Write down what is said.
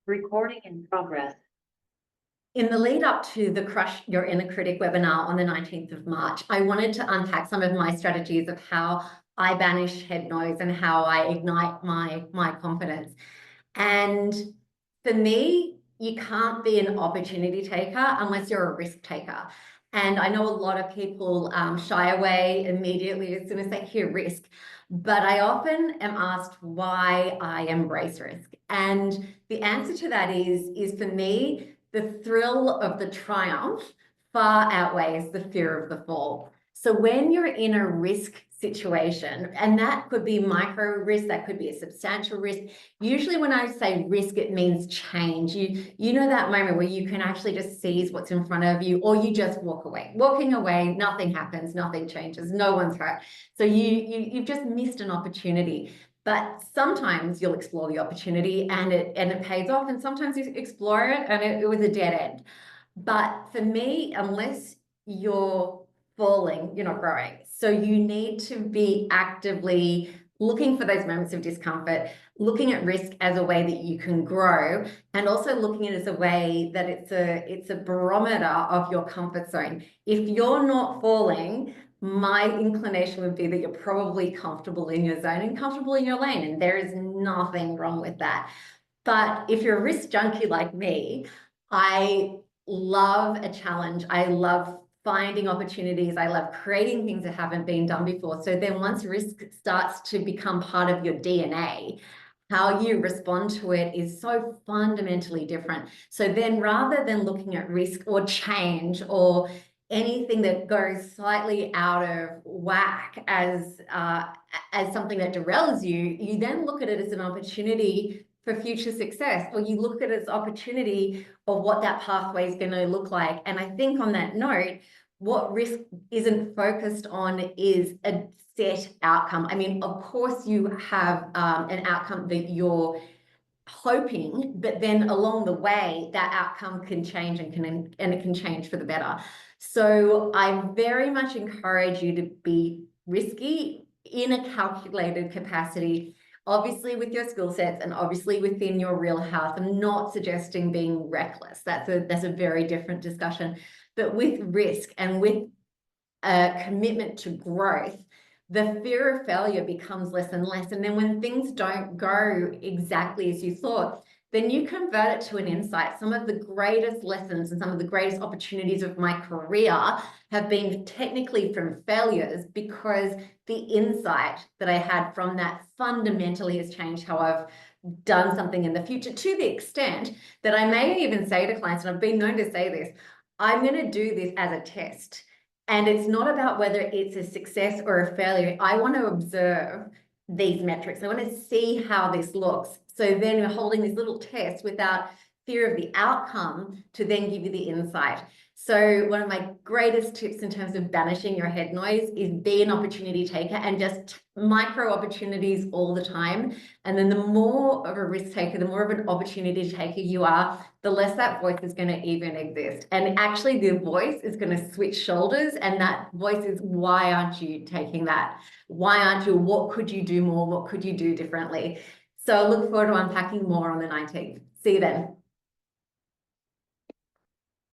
Recording in progress. In the lead up to the Crush Your Inner Critic webinar on the 19th of March, I wanted to unpack some of my strategies of how I banish head noise and how I ignite my confidence. And for me, you can't be an opportunity taker unless you're a risk taker. And I know a lot of people shy away immediately as soon as they hear risk, but I often am asked why I embrace risk. And the answer to that is for me, the thrill of the triumph far outweighs the fear of the fall. So when you're in a risk situation, and that could be micro risk, that could be a substantial risk. Usually when I say risk, it means change. You know that moment where you can actually just seize what's in front of you, or you just walk away. Walking away, nothing happens, nothing changes, no one's hurt. So you've just missed an opportunity. But sometimes you'll explore the opportunity and it pays off, and sometimes you explore it and it was a dead end. But for me, unless you're falling, you're not growing. So you need to be actively looking for those moments of discomfort, looking at risk as a way that you can grow, and also looking at it as a way that it's a barometer of your comfort zone. If you're not falling, my inclination would be that you're probably comfortable in your zone and comfortable in your lane, and there is nothing wrong with that. But if you're a risk junkie like me, I love a challenge. I love finding opportunities. I love creating things that haven't been done before. So then once risk starts to become part of your DNA, how you respond to it is so fundamentally different. So then rather than looking at risk or change or anything that goes slightly out of whack as something that derails you, you then look at it as an opportunity for future success, or you look at it as opportunity of what that pathway is going to look like. And I think on that note, what risk isn't focused on is a set outcome. I mean, of course you have an outcome that you're hoping, but then along the way, that outcome can change and it can change for the better. So I very much encourage you to be risky in a calculated capacity, obviously with your skill sets and obviously within your real health. I'm not suggesting being reckless. That's a very different discussion. But with risk and with a commitment to growth, the fear of failure becomes less and less. And then when things don't go exactly as you thought, then you convert it to an insight. Some of the greatest lessons and some of the greatest opportunities of my career have been technically from failures, because the insight that I had from that fundamentally has changed how I've done something in the future, to the extent that I may even say to clients, and I've been known to say this, I'm going to do this as a test. And it's not about whether it's a success or a failure. I want to observe these metrics. I want to see how this looks. So then we're holding this little test without fear of the outcome to then give you the insight. So one of my greatest tips in terms of banishing your head noise is be an opportunity taker, and just micro opportunities all the time. And then the more of a risk taker, the more of an opportunity taker you are, the less that voice is going to even exist. And actually the voice is going to switch shoulders, and that voice is, why aren't you taking that? Why aren't you? What could you do more? What could you do differently? So I look forward to unpacking more on the 19th. See you then.